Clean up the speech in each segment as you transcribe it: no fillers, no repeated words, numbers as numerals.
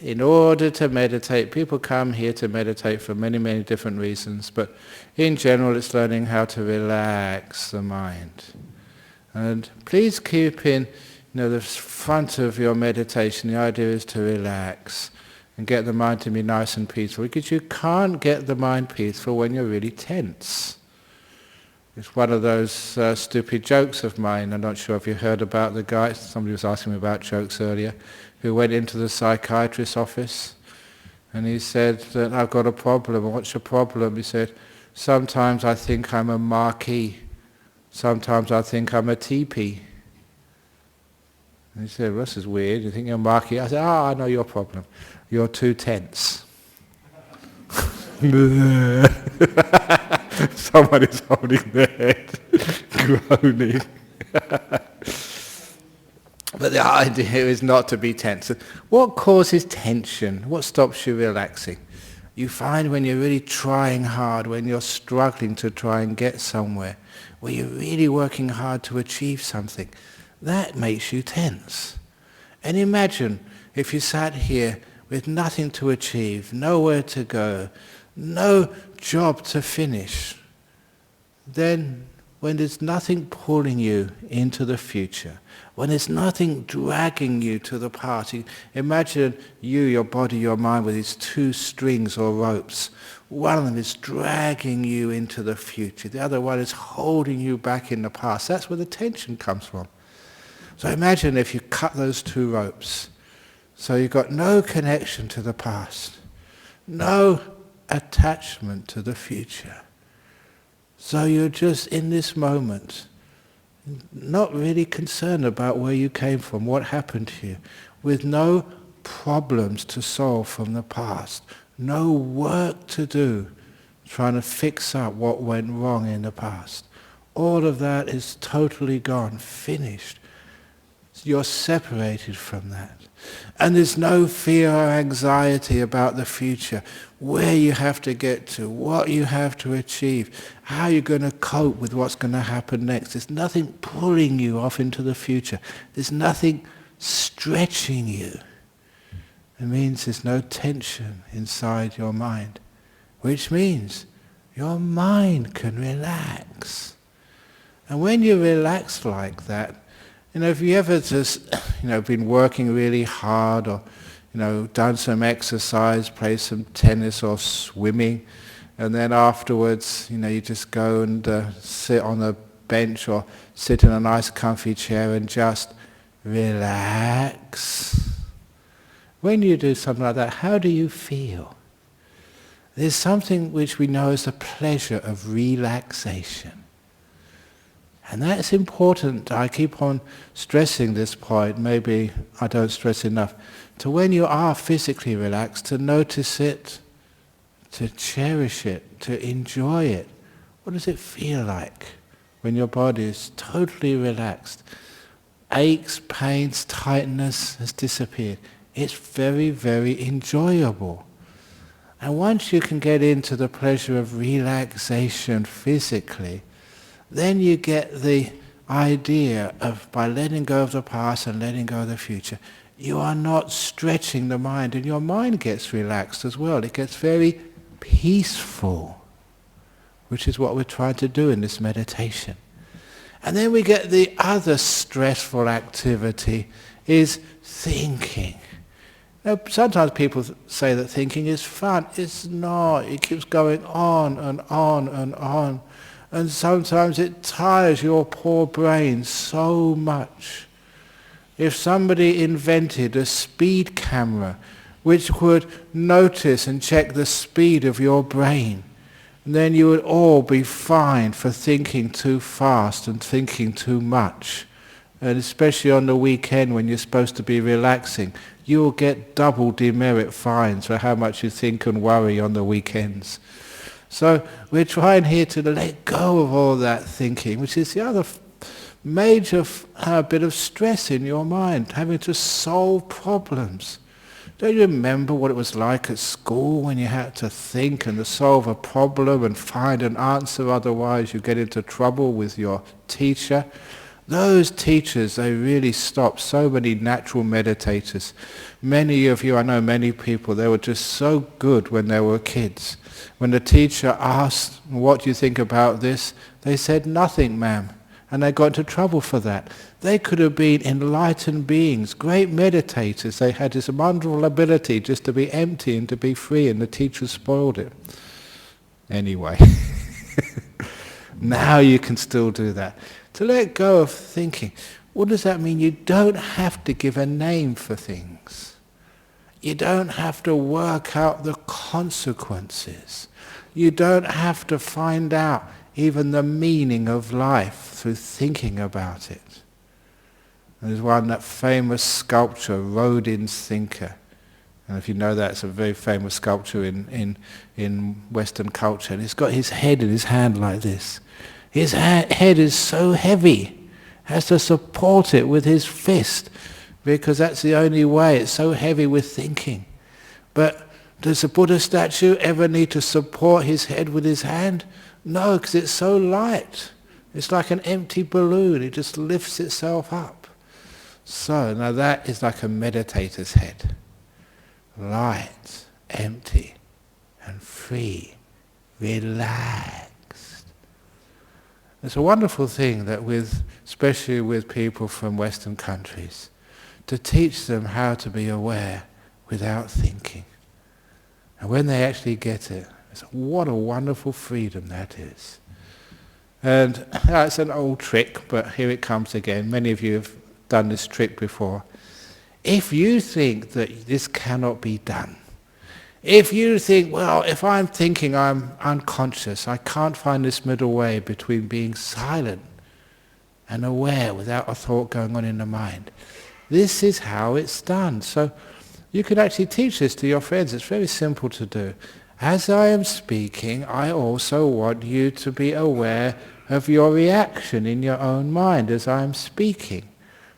in order to meditate, people come here to meditate for many, many different reasons, but in general it's learning how to relax the mind. And please keep in the front of your meditation, the idea is to relax and get the mind to be nice and peaceful, because you can't get the mind peaceful when you're really tense. It's one of those stupid jokes of mine. I'm not sure if you heard about the guy, somebody was asking me about jokes earlier, who went into the psychiatrist's office and he said that I've got a problem. What's your problem? He said, sometimes I think I'm a marquee, sometimes I think I'm a teepee. And he said, well, this is weird, you think you're a marquee? I said, I know your problem. You're too tense. Someone is holding their head, groaning. But the idea is not to be tense. What causes tension? What stops you relaxing? You find when you're really trying hard, when you're struggling to try and get somewhere, where you're really working hard to achieve something, that makes you tense. And imagine if you sat here with nothing to achieve, nowhere to go, no job to finish, then when there's nothing pulling you into the future, when there's nothing dragging you to the past, imagine you, your body, your mind with these two strings or ropes. One of them is dragging you into the future, the other one is holding you back in the past. That's where the tension comes from. So imagine if you cut those two ropes, so you've got no connection to the past, no attachment to the future. So you're just in this moment, not really concerned about where you came from, what happened to you, with no problems to solve from the past, no work to do, trying to fix up what went wrong in the past. All of that is totally gone, finished. You're separated from that. And there's no fear or anxiety about the future, where you have to get to, what you have to achieve, how you're going to cope with what's going to happen next. There's nothing pulling you off into the future. There's nothing stretching you. It means there's no tension inside your mind, which means your mind can relax. And when you relax like that, if you ever just, been working really hard or, done some exercise, played some tennis or swimming, and then afterwards, you just go and sit on a bench or sit in a nice comfy chair and just relax. When you do something like that, how do you feel? There's something which we know as the pleasure of relaxation. And that's important. I keep on stressing this point, maybe I don't stress enough, to when you are physically relaxed, to notice it, to cherish it, to enjoy it. What does it feel like when your body is totally relaxed? Aches, pains, tightness has disappeared. It's very, very enjoyable. And once you can get into the pleasure of relaxation physically, then you get the idea of, by letting go of the past and letting go of the future, you are not stretching the mind, and your mind gets relaxed as well. It gets very peaceful, which is what we're trying to do in this meditation. And then we get the other stressful activity, is thinking. Now, sometimes people say that thinking is fun. It's not. It keeps going on and on and on. And sometimes it tires your poor brain so much. If somebody invented a speed camera which would notice and check the speed of your brain, then you would all be fined for thinking too fast and thinking too much. And especially on the weekend when you're supposed to be relaxing, you will get double demerit fines for how much you think and worry on the weekends. So we're trying here to let go of all that thinking, which is the other major bit of stress in your mind, having to solve problems. Don't you remember what it was like at school when you had to think and to solve a problem and find an answer, otherwise you get into trouble with your teacher? Those teachers, they really stopped so many natural meditators. Many of you, I know many people, they were just so good when they were kids. When the teacher asked, what do you think about this? They said, nothing, ma'am. And they got into trouble for that. They could have been enlightened beings, great meditators. They had this wonderful ability just to be empty and to be free, and the teacher spoiled it. Anyway, now you can still do that. To let go of thinking. What does that mean? You don't have to give a name for things. You don't have to work out the consequences. You don't have to find out even the meaning of life through thinking about it. There's that famous sculpture, Rodin's Thinker. And if you know that, it's a very famous sculpture in Western culture. And he's got his head in his hand like this. His head is so heavy, has to support it with his fist, because that's the only way. It's so heavy with thinking. But does the Buddha statue ever need to support his head with his hand? No, because it's so light. It's like an empty balloon. It just lifts itself up. So now that is like a meditator's head. Light, empty, and free, relaxed. It's a wonderful thing that especially with people from Western countries, to teach them how to be aware without thinking. And when they actually get it, what a wonderful freedom that is. And it's an old trick, but here it comes again. Many of you have done this trick before. If you think that this cannot be done, if you think, well, if I'm thinking I'm unconscious, I can't find this middle way between being silent and aware without a thought going on in the mind. This is how it's done. So you can actually teach this to your friends. It's very simple to do. As I am speaking, I also want you to be aware of your reaction in your own mind as I am speaking.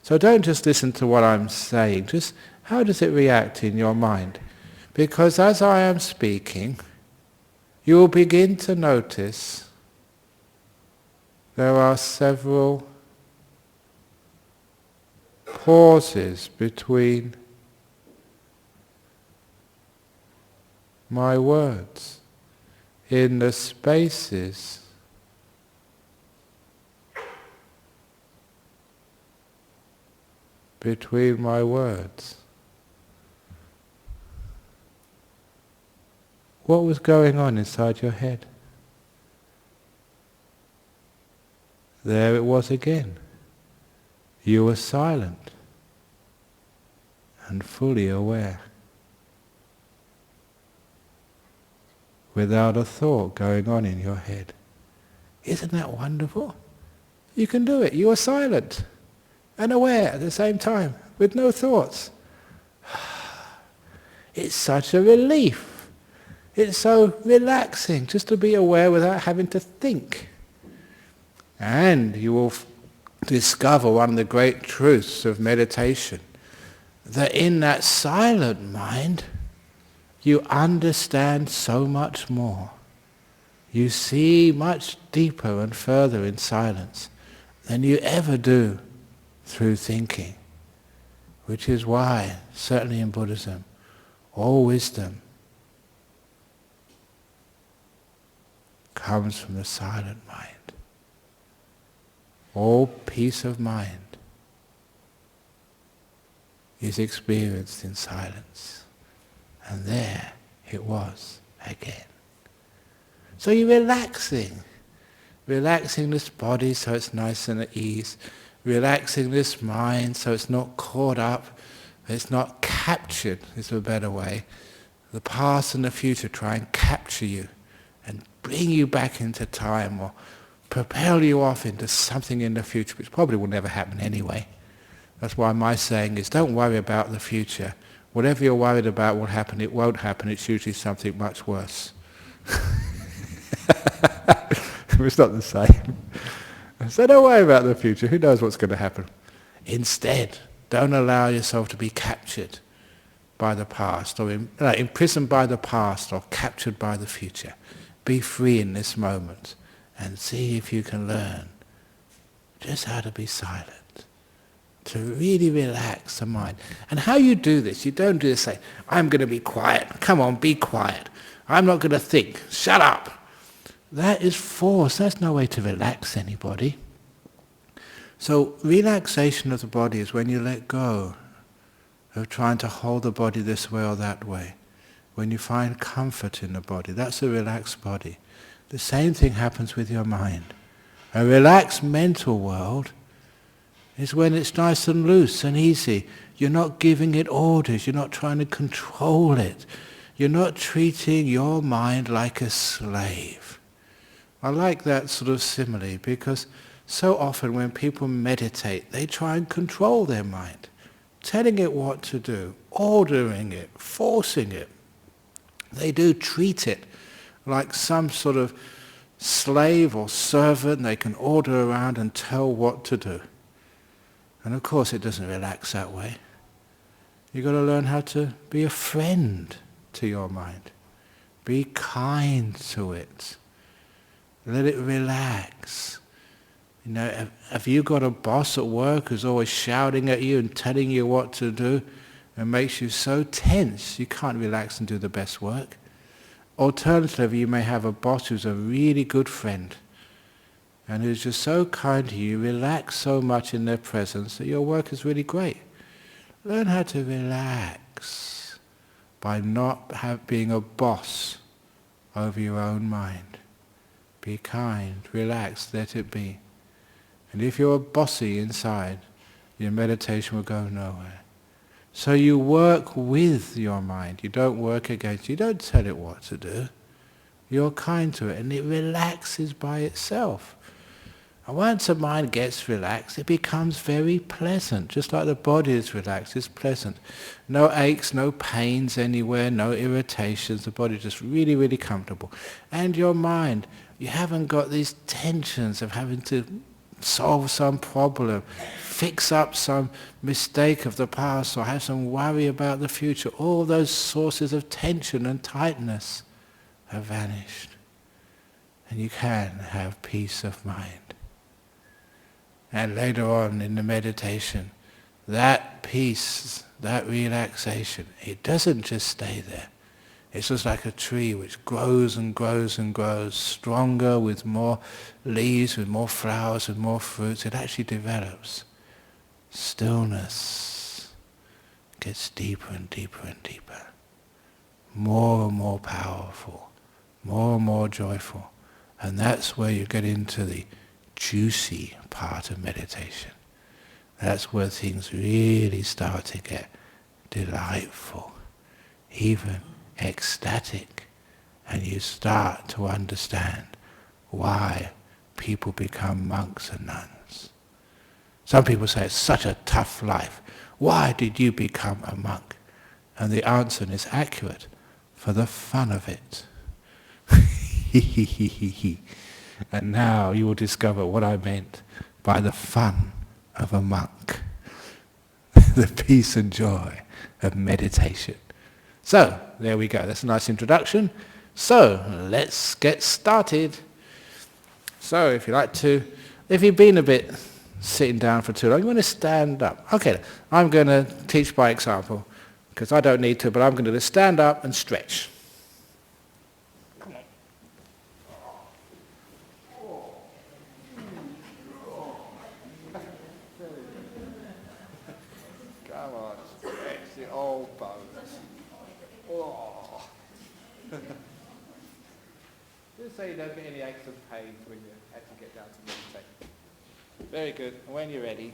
So don't just listen to what I'm saying, just how does it react in your mind? Because as I am speaking, you will begin to notice there are several pauses between my words, in the spaces between my words. What was going on inside your head? There it was again. You were silent and fully aware, without a thought going on in your head. Isn't that wonderful? You can do it. You are silent and aware at the same time, with no thoughts. It's such a relief. It's so relaxing just to be aware without having to think. And you will discover one of the great truths of meditation, that in that silent mind, you understand so much more. You see much deeper and further in silence than you ever do through thinking. Which is why, certainly in Buddhism, all wisdom comes from the silent mind. All peace of mind is experienced in silence. And there it was again. So you're relaxing this body so it's nice and at ease, relaxing this mind so it's not caught up, it's not captured, is a better way. The past and the future try and capture you and bring you back into time or propel you off into something in the future, which probably will never happen anyway. That's why my saying is, don't worry about the future. Whatever you're worried about will happen, it won't happen, it's usually something much worse. It's not the same. So don't worry about the future, who knows what's going to happen. Instead, don't allow yourself to be captured by the past, or imprisoned by the past, or captured by the future. Be free in this moment, and see if you can learn just how to be silent, to really relax the mind. And how you do this, you don't do this say, I'm going to be quiet, come on, be quiet. I'm not going to think, shut up. That is force, that's no way to relax anybody. So relaxation of the body is when you let go of trying to hold the body this way or that way. When you find comfort in the body, that's a relaxed body. The same thing happens with your mind. A relaxed mental world is when it's nice and loose and easy. You're not giving it orders, you're not trying to control it. You're not treating your mind like a slave. I like that sort of simile because so often when people meditate, they try and control their mind, telling it what to do, ordering it, forcing it. They do treat it like some sort of slave or servant they can order around and tell what to do. And of course it doesn't relax that way. You've got to learn how to be a friend to your mind. Be kind to it. Let it relax. You know, have you got a boss at work who's always shouting at you and telling you what to do and makes you so tense you can't relax and do the best work? Alternatively, you may have a boss who's a really good friend and who's just so kind to you, relax so much in their presence that your work is really great. Learn how to relax by not being a boss over your own mind. Be kind, relax, let it be. And if you're bossy inside, your meditation will go nowhere. So you work with your mind. You don't work against it. You don't tell it what to do. You're kind to it and it relaxes by itself. And once the mind gets relaxed, it becomes very pleasant. Just like the body is relaxed, it's pleasant. No aches, no pains anywhere, no irritations. The body is just really, really comfortable. And your mind, you haven't got these tensions of having to solve some problem, fix up some mistake of the past, or have some worry about the future. All those sources of tension and tightness have vanished. And you can have peace of mind. And later on in the meditation, that peace, that relaxation, it doesn't just stay there. It's just like a tree which grows and grows and grows, stronger with more leaves, with more flowers, with more fruits. It actually develops. Stillness gets deeper and deeper and deeper. More and more powerful, more and more joyful. And that's where you get into the juicy part of meditation. That's where things really start to get delightful, even ecstatic, and you start to understand why people become monks and nuns. Some people say, it's such a tough life. Why did you become a monk? And the answer is accurate, for the fun of it. And now you will discover what I meant by the fun of a monk. The peace and joy of meditation. So, there we go. That's a nice introduction. So, let's get started. So, if you've been a bit sitting down for too long, you want to stand up. Okay, I'm going to teach by example, because I don't need to, but I'm going to just stand up and stretch. Just so you don't get any aches and pains when you actually get down to meditate. Very good. When you're ready.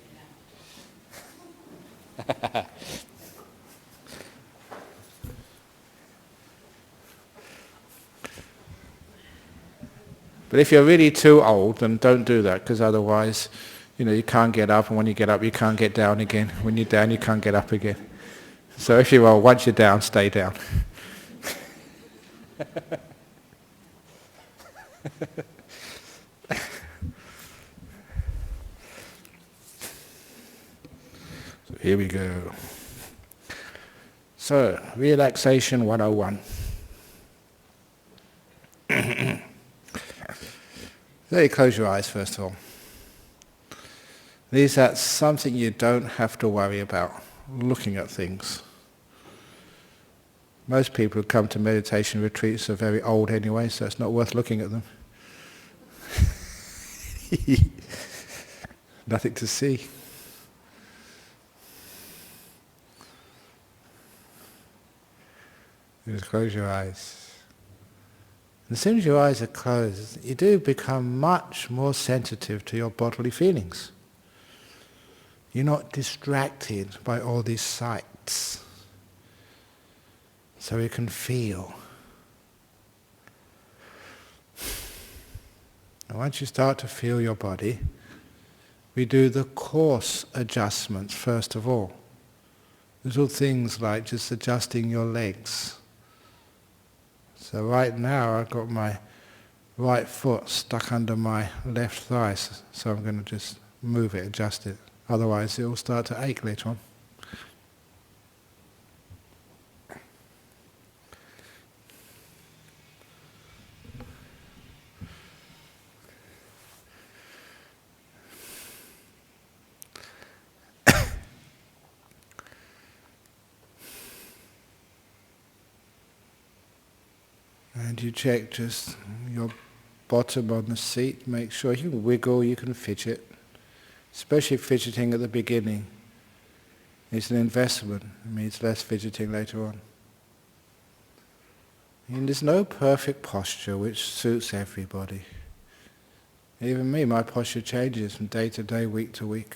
But if you're really too old, then don't do that, because otherwise, you can't get up, and when you get up, you can't get down again. When you're down, you can't get up again. So if you're old, once you're down, stay down. So here we go. So, relaxation 101. There, close your eyes first of all. Is that something you don't have to worry about, looking at things. Most people who come to meditation retreats are very old anyway, so it's not worth looking at them. Nothing to see. You just close your eyes. And as soon as your eyes are closed, you do become much more sensitive to your bodily feelings. You're not distracted by all these sights. So you can feel. And once you start to feel your body, we do the coarse adjustments first of all. Little things like just adjusting your legs. So right now I've got my right foot stuck under my left thigh, so I'm going to just move it, adjust it. Otherwise it will start to ache later on. And you check just your bottom on the seat, make sure you can wiggle, you can fidget. Especially fidgeting at the beginning. It's an investment. It means less fidgeting later on. And there's no perfect posture which suits everybody. Even me, my posture changes from day to day, week to week.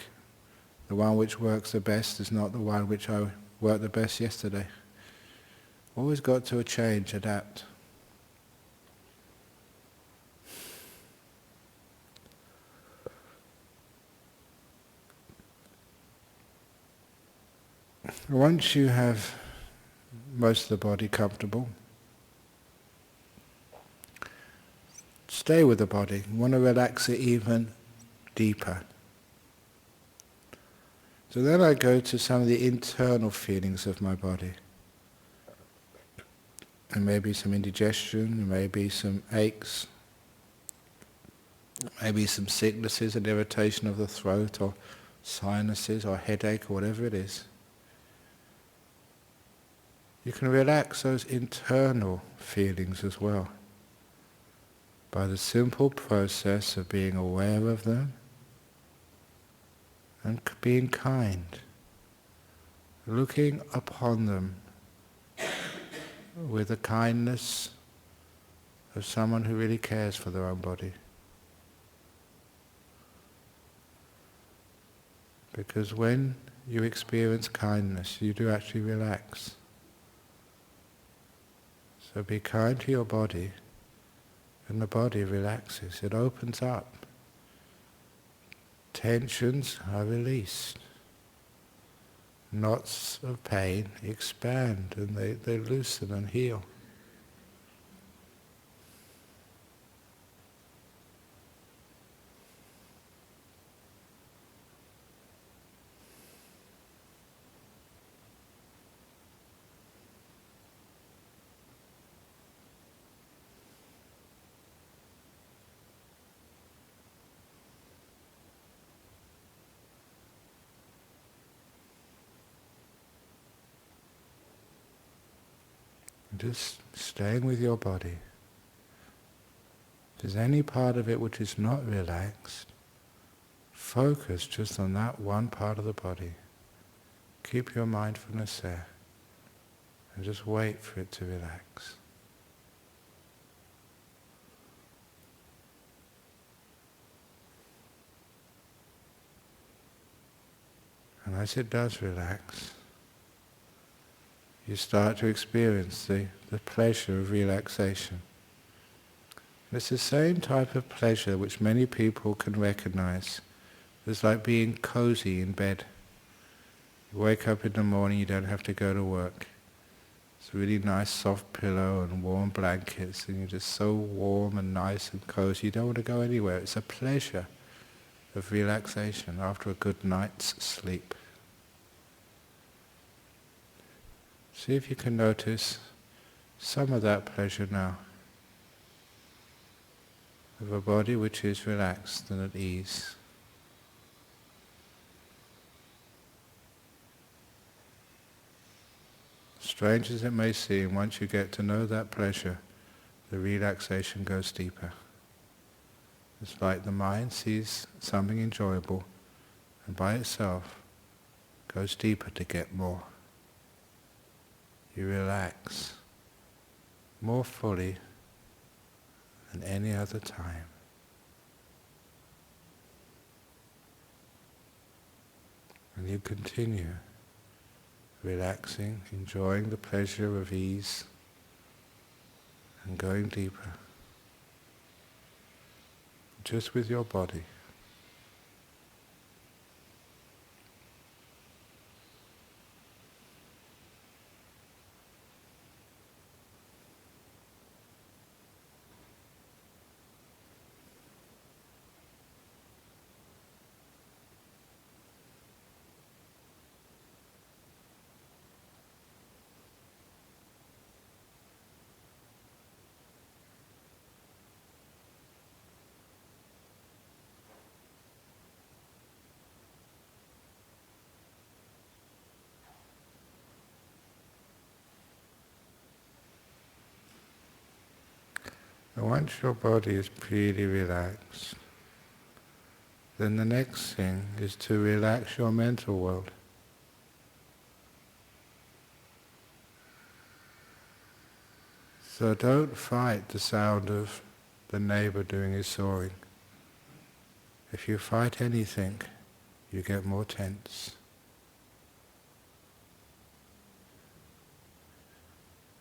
The one which works the best is not the one which I worked the best yesterday. Always got to change, adapt. Once you have most of the body comfortable, stay with the body. You want to relax it even deeper. So then I go to some of the internal feelings of my body. There may be some indigestion, there may be some aches, maybe some sicknesses and irritation of the throat or sinuses or headache or whatever it is. You can relax those internal feelings as well by the simple process of being aware of them and being kind, looking upon them with the kindness of someone who really cares for their own body. Because when you experience kindness, you do actually relax. So be kind to your body, and the body relaxes, it opens up. Tensions are released. Knots of pain expand and they loosen and heal. Just staying with your body. If there's any part of it which is not relaxed, focus just on that one part of the body. Keep your mindfulness there and just wait for it to relax. And as it does relax, you start to experience the pleasure of relaxation. It's the same type of pleasure which many people can recognize. It's like being cozy in bed. You wake up in the morning, you don't have to go to work. It's a really nice soft pillow and warm blankets, and you're just so warm and nice and cozy, you don't want to go anywhere. It's a pleasure of relaxation after a good night's sleep. See if you can notice some of that pleasure now, of a body which is relaxed and at ease. Strange as it may seem, once you get to know that pleasure, the relaxation goes deeper. It's like the mind sees something enjoyable and by itself goes deeper to get more. You relax more fully than any other time. And you continue relaxing, enjoying the pleasure of ease and going deeper, just with your body. And once your body is really relaxed, then the next thing is to relax your mental world. So don't fight the sound of the neighbor doing his sawing. If you fight anything, you get more tense.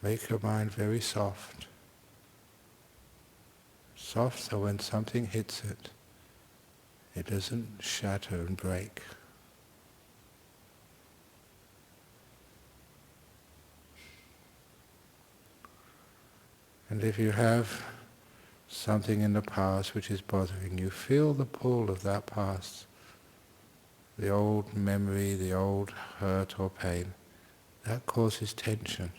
Make your mind very soft. Soft so when something hits it, it doesn't shatter and break. And if you have something in the past which is bothering you, feel the pull of that past, the old memory, the old hurt or pain. That causes tension.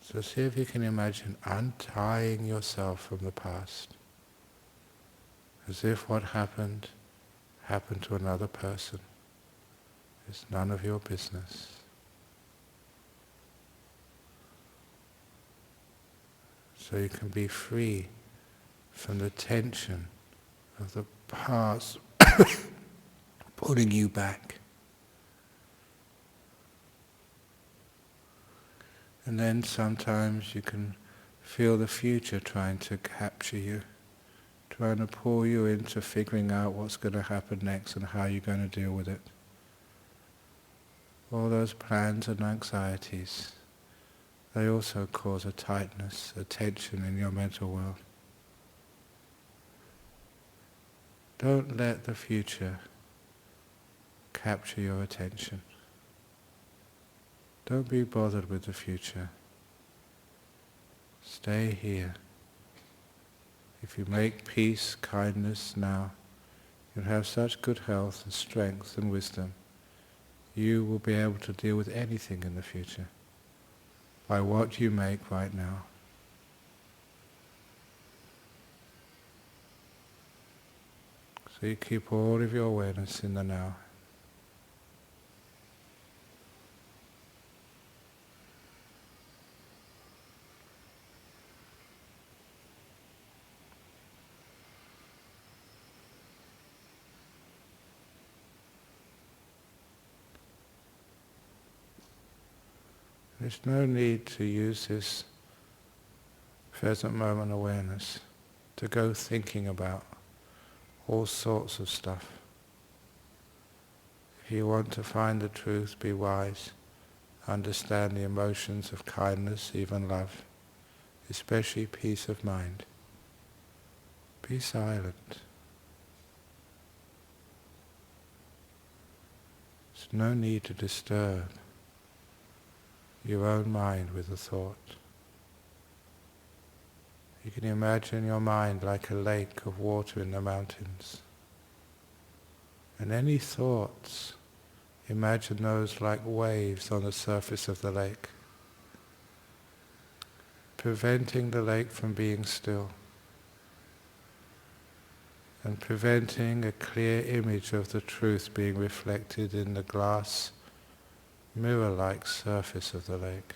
So see if you can imagine untying yourself from the past, as if what happened to another person. It's none of your business. So you can be free from the tension of the past pulling you back. And then sometimes you can feel the future trying to capture you, trying to pull you into figuring out what's going to happen next and how you're going to deal with it. All those plans and anxieties, they also cause a tightness, a tension in your mental world. Don't let the future capture your attention. Don't be bothered with the future. Stay here. If you make peace, kindness now, you'll have such good health and strength and wisdom. You will be able to deal with anything in the future by what you make right now. So you keep all of your awareness in the now. There's no need to use this present moment awareness to go thinking about all sorts of stuff. If you want to find the truth, be wise, understand the emotions of kindness, even love, especially peace of mind. Be silent. There's no need to disturb your own mind with a thought. You can imagine your mind like a lake of water in the mountains. And any thoughts, imagine those like waves on the surface of the lake, preventing the lake from being still and preventing a clear image of the truth being reflected in the glass mirror-like surface of the lake.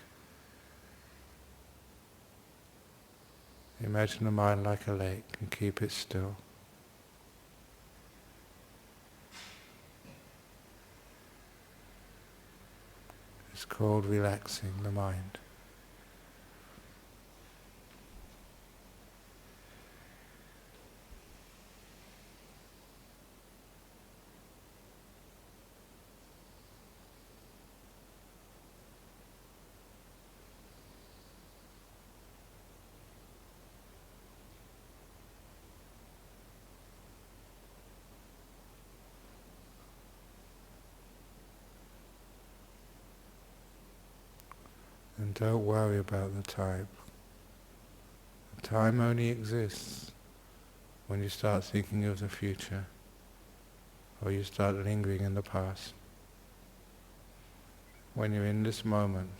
Imagine the mind like a lake and keep it still. It's called relaxing the mind. And don't worry about the time. The time only exists when you start thinking of the future, or you start lingering in the past. When you're in this moment,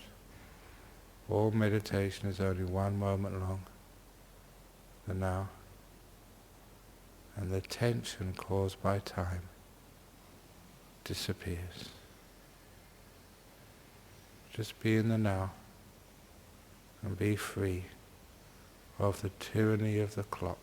all meditation is only one moment long, the now, and the tension caused by time disappears. Just be in the now and be free of the tyranny of the clock.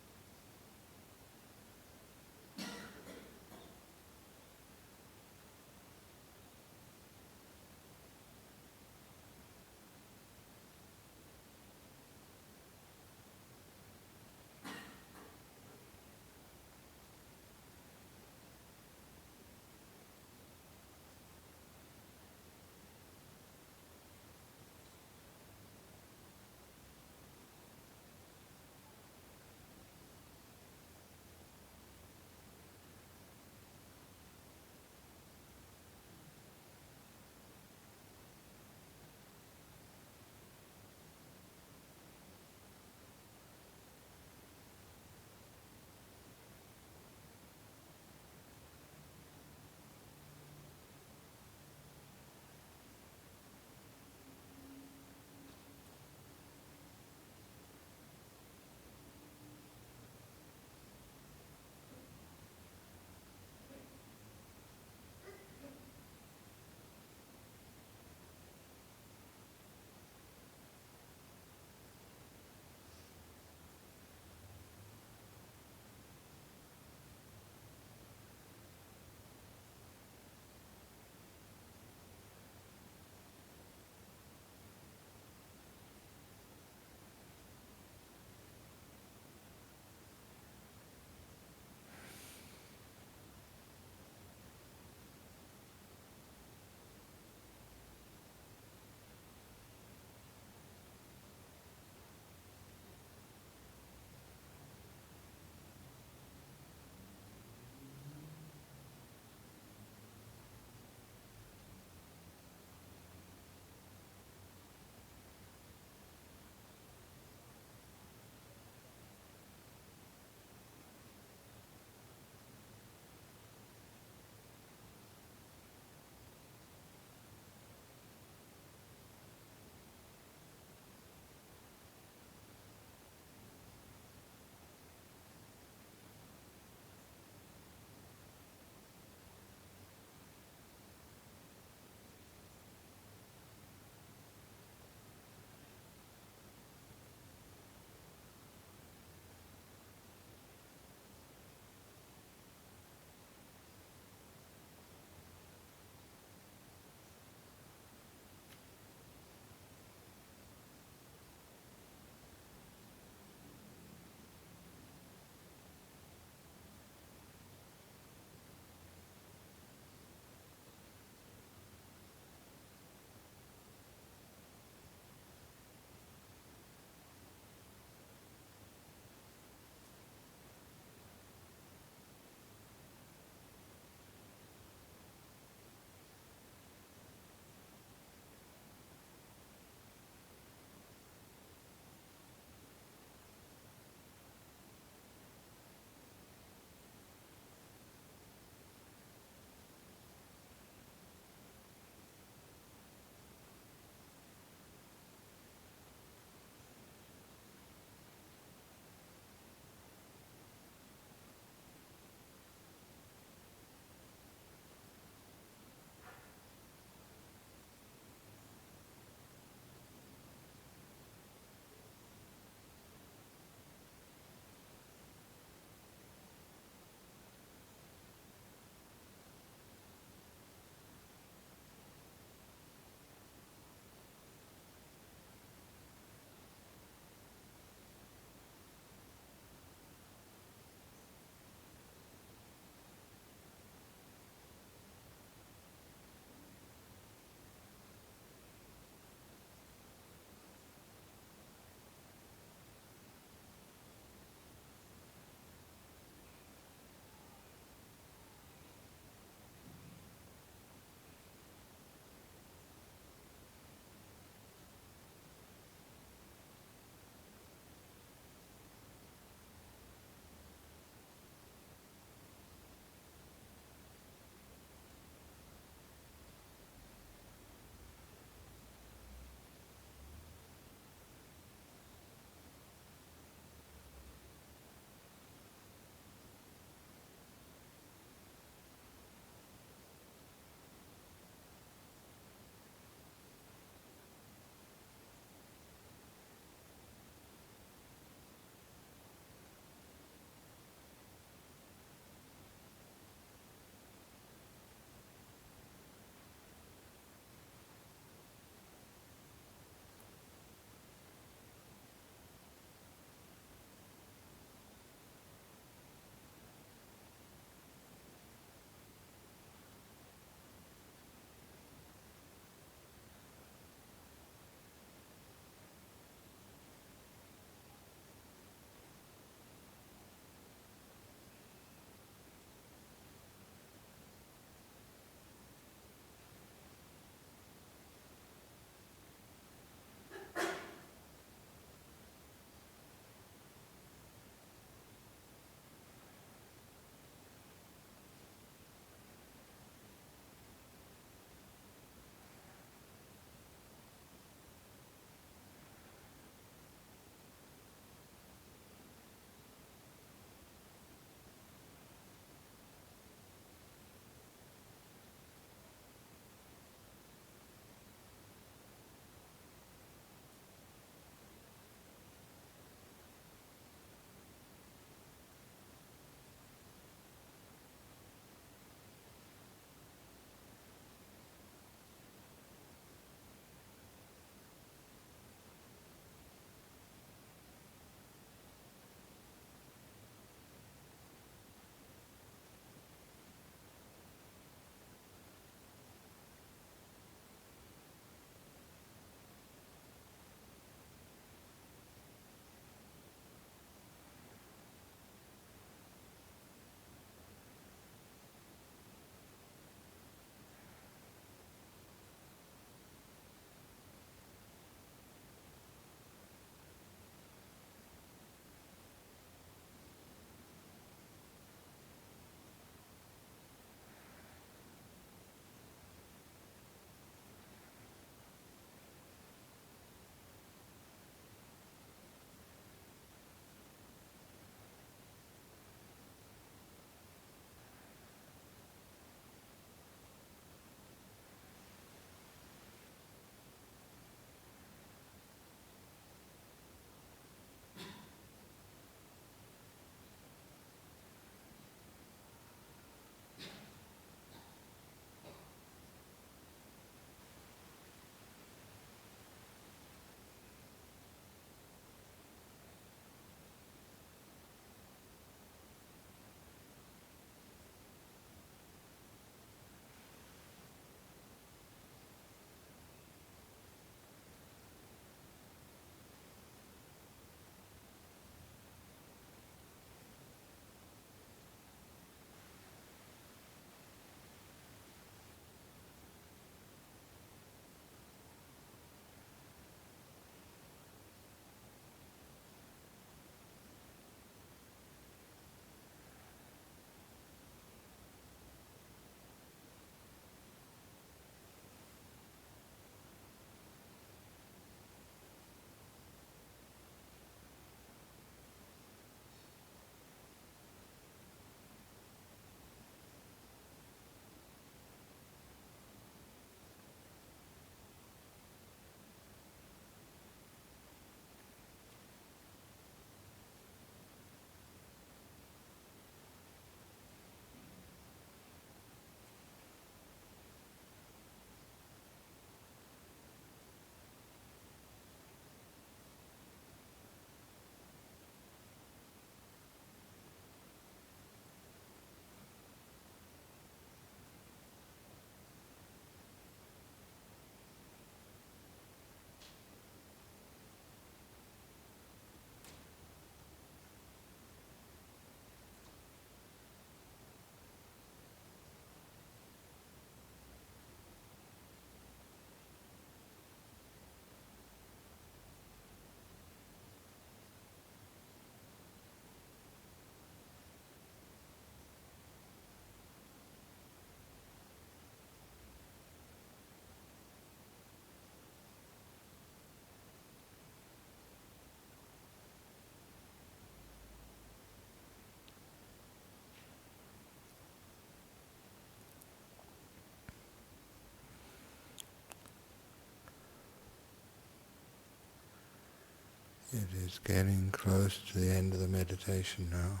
It is getting close to the end of the meditation now.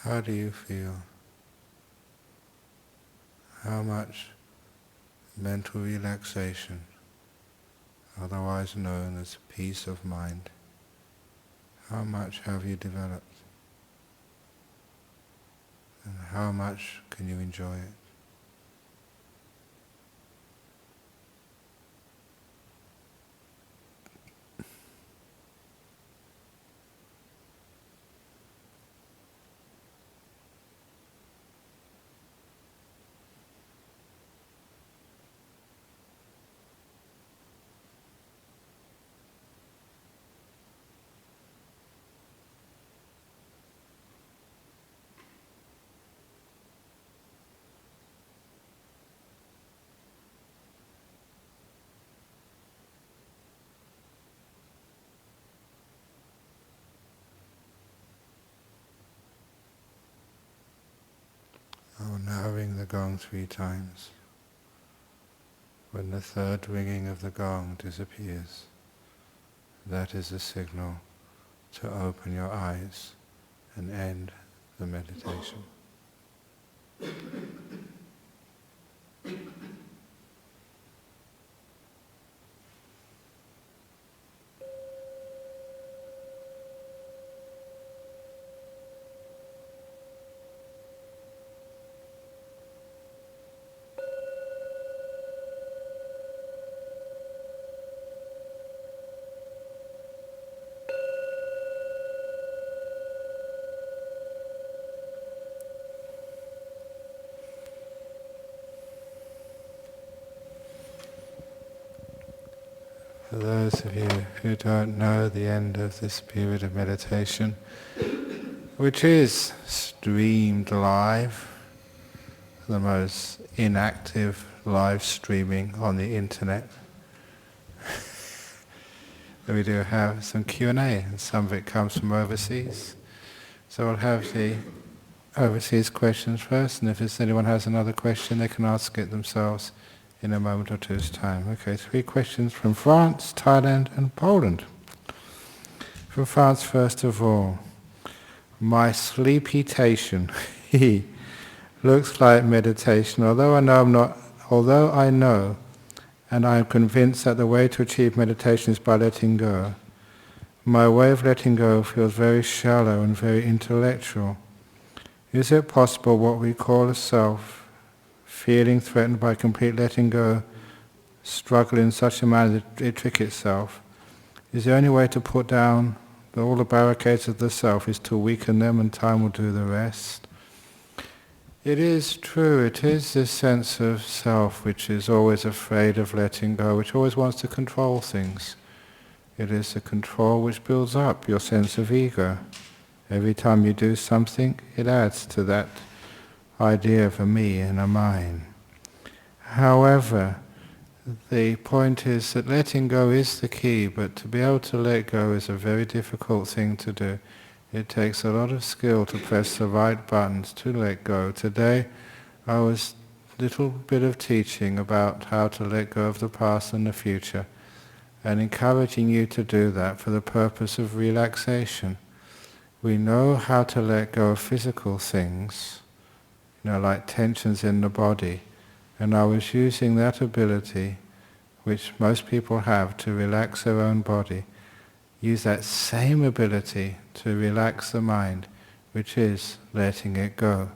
How do you feel? How much mental relaxation, otherwise known as peace of mind, how much have you developed? And how much can you enjoy it? Oh, now ring the gong 3 times. When the third ringing of the gong disappears, that is a signal to open your eyes and end the meditation. For those of you who don't know the end of this period of meditation, which is streamed live, the most inactive live streaming on the internet, we do have some Q&A, and some of it comes from overseas. So we'll have the overseas questions first, and if anyone has another question, they can ask it themselves in a moment or two's time. Okay, 3 questions from France, Thailand and Poland. From France, first of all. My sleepytation looks like meditation, although I know and I am convinced that the way to achieve meditation is by letting go. My way of letting go feels very shallow and very intellectual. Is it possible what we call a self, feeling threatened by complete letting go, struggle in such a manner that it trick itself? Is the only way to put down all the barricades of the self is to weaken them, and time will do the rest? It is true, it is this sense of self which is always afraid of letting go, which always wants to control things. It is the control which builds up your sense of ego. Every time you do something, it adds to that idea of a me and a mine. However, the point is that letting go is the key, but to be able to let go is a very difficult thing to do. It takes a lot of skill to press the right buttons to let go. Today I was a little bit of teaching about how to let go of the past and the future, and encouraging you to do that for the purpose of relaxation. We know how to let go of physical things, like tensions in the body, and I was using that ability, which most people have, to relax their own body. Use that same ability to relax the mind, which is letting it go.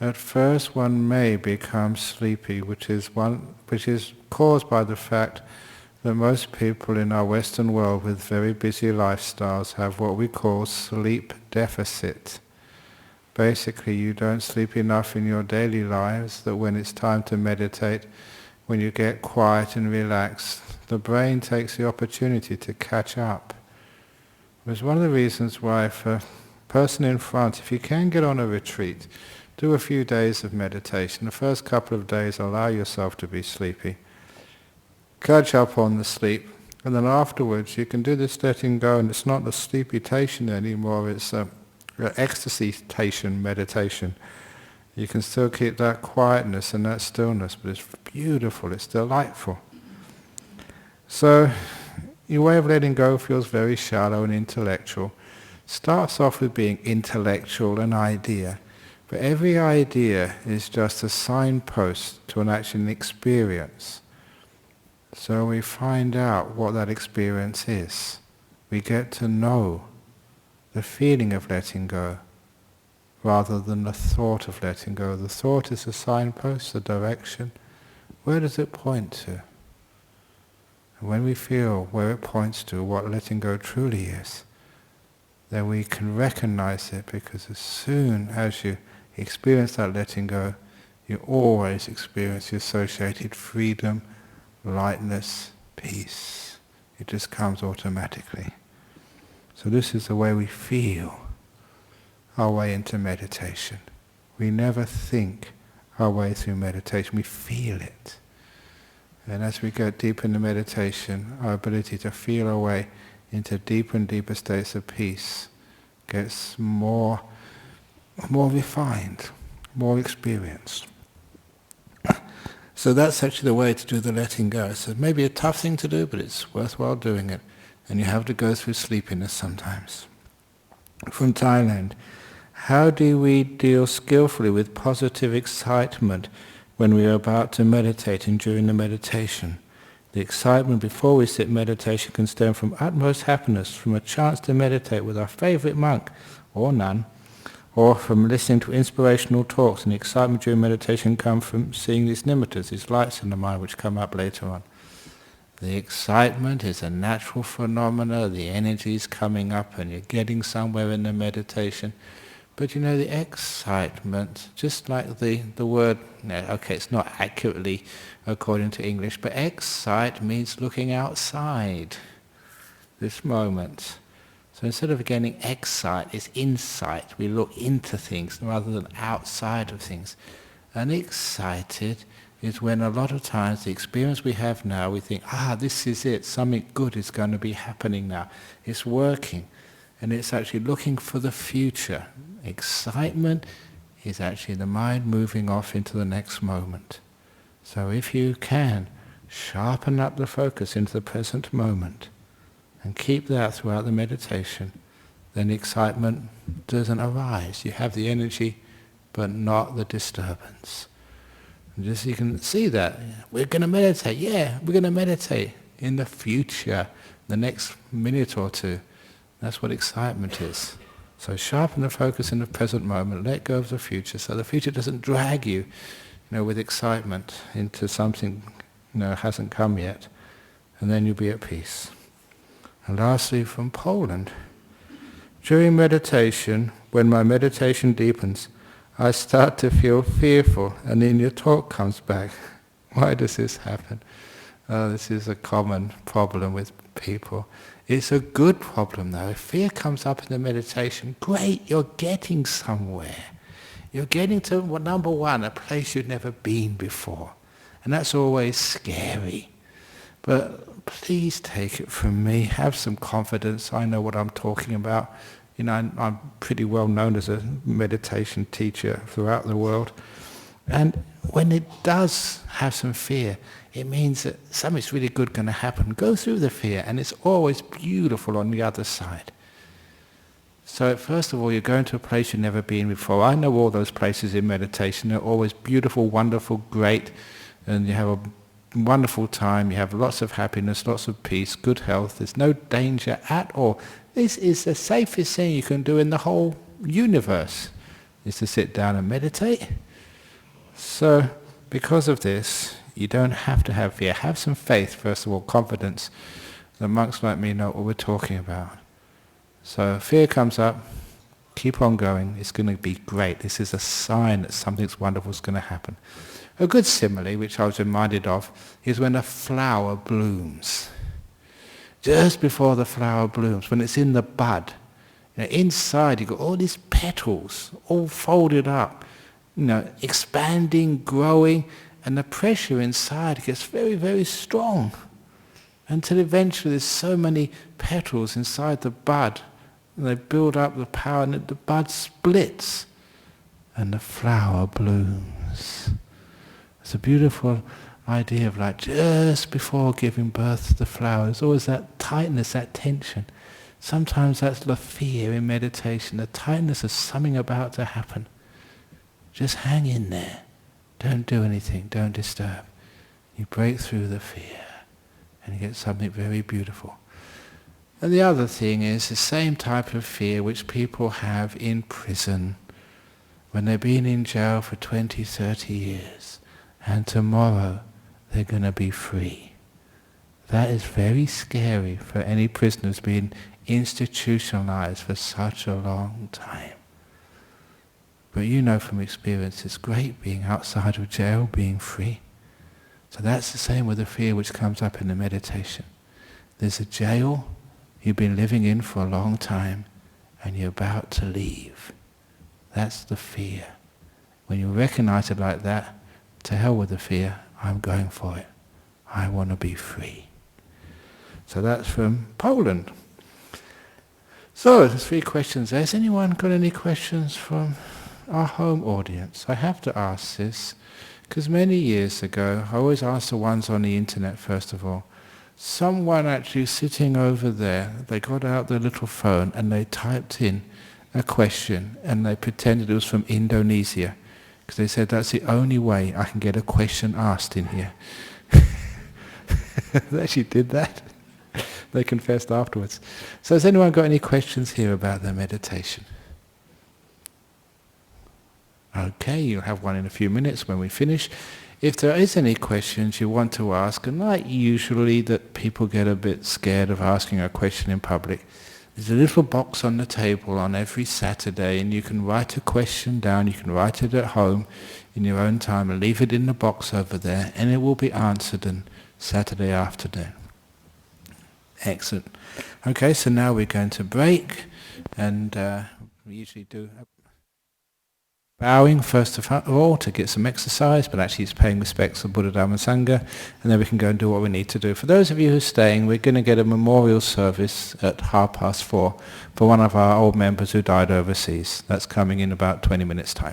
At first one may become sleepy, which is caused by the fact that most people in our Western world with very busy lifestyles have what we call sleep deficit. Basically, you don't sleep enough in your daily lives that when it's time to meditate, when you get quiet and relaxed, the brain takes the opportunity to catch up. It was one of the reasons why, for a person in France, if you can get on a retreat, do a few days of meditation. The first couple of days, allow yourself to be sleepy. Catch up on the sleep, and then afterwards you can do this letting go, and it's not the sleepytation anymore, it's ecstasy-tation meditation. You can still keep that quietness and that stillness, but it's beautiful, it's delightful. So Your way of letting go feels very shallow and intellectual. Starts off with being intellectual, an idea. But every idea is just a signpost to an experience. So we find out what that experience is. We get to know the feeling of letting go, rather than the thought of letting go. The thought is a signpost, a direction. Where does it point to? And when we feel where it points to, what letting go truly is, then we can recognize it, because as soon as you experience that letting go, you always experience the associated freedom, lightness, peace. It just comes automatically. So this is the way we feel our way into meditation. We never think our way through meditation, we feel it. And as we go deep into meditation, our ability to feel our way into deeper and deeper states of peace gets more refined, more experienced. So that's actually the way to do the letting go. It's maybe a tough thing to do, but it's worthwhile doing it. And you have to go through sleepiness sometimes. From Thailand, how do we deal skillfully with positive excitement when we are about to meditate and during the meditation? The excitement before we sit meditation can stem from utmost happiness, from a chance to meditate with our favorite monk or nun, or from listening to inspirational talks. And the excitement during meditation comes from seeing these nimittas, these lights in the mind which come up later on. The excitement is a natural phenomena, the energy is coming up and you're getting somewhere in the meditation. But you know, the excitement, just like the word, okay, it's not accurately according to English, but excite means looking outside this moment. So instead of getting excite, it's insight. We look into things rather than outside of things. And excited is when a lot of times the experience we have now, we think, this is it, something good is going to be happening now. It's working. And it's actually looking for the future. Excitement is actually the mind moving off into the next moment. So if you can, sharpen up the focus into the present moment and keep that throughout the meditation, then the excitement doesn't arise. You have the energy, but not the disturbance. And just you can see that. We're going to meditate. Yeah, we're going to meditate in the future, the next minute or two. That's what excitement is. So sharpen the focus in the present moment, let go of the future, so the future doesn't drag you, with excitement into something, hasn't come yet, and then you'll be at peace. And lastly, from Poland, during meditation, when my meditation deepens, I start to feel fearful, and then your talk comes back. Why does this happen? This is a common problem with people. It's a good problem though. If fear comes up in the meditation, great, you're getting somewhere. You're getting to, number one, a place you've never been before. And that's always scary. But please take it from me, have some confidence. I know what I'm talking about. I'm pretty well known as a meditation teacher throughout the world. And when it does have some fear, it means that something's really good going to happen. Go through the fear, and it's always beautiful on the other side. So first of all, you're going to a place you've never been before. I know all those places in meditation. They're always beautiful, wonderful, great, and you have a wonderful time. You have lots of happiness, lots of peace, good health. There's no danger at all. This is the safest thing you can do in the whole universe, is to sit down and meditate. So because of this, you don't have to have fear. Have some faith, first of all, confidence. The monks like me know what we're talking about. So fear comes up, keep on going. It's going to be great. This is a sign that something's wonderful is going to happen. A good simile, which I was reminded of, is when a flower blooms. Just before the flower blooms, when it's in the bud, inside you've got all these petals all folded up, expanding, growing, and the pressure inside gets very, very strong until eventually there's so many petals inside the bud, and they build up the power, and the bud splits and the flower blooms. It's a beautiful idea of like just before giving birth to the flower, there's always that tightness, that tension. Sometimes that's the fear in meditation, the tightness of something about to happen. Just hang in there. Don't do anything, don't disturb. You break through the fear and you get something very beautiful. And the other thing is the same type of fear which people have in prison when they've been in jail for 20, 30 years and tomorrow they're going to be free. That is very scary for any prisoners being institutionalized for such a long time. But you know from experience it's great being outside of jail, being free. So that's the same with the fear which comes up in the meditation. There's a jail you've been living in for a long time and you're about to leave. That's the fear. When you recognize it like that, to hell with the fear, I'm going for it. I want to be free. So that's from Poland. So there's 3 questions there. Has anyone got any questions from our home audience? I have to ask this, because many years ago, I always ask the ones on the internet first of all, someone actually sitting over there, they got out their little phone and they typed in a question and they pretended it was from Indonesia, because they said that's the only way I can get a question asked in here. They actually did that. They confessed afterwards. So has anyone got any questions here about their meditation? Okay, you'll have one in a few minutes when we finish. If there is any questions you want to ask, and like usually that people get a bit scared of asking a question in public, there's a little box on the table on every Saturday and you can write a question down, you can write it at home in your own time and leave it in the box over there and it will be answered on Saturday afternoon. Excellent. Okay, so now we're going to break and we usually do bowing first of all to get some exercise, but actually it's paying respects to Buddha, Dhamma, Sangha, and then we can go and do what we need to do. For those of you who are staying, we're going to get a memorial service at 4:30 for one of our old members who died overseas. That's coming in about 20 minutes' time.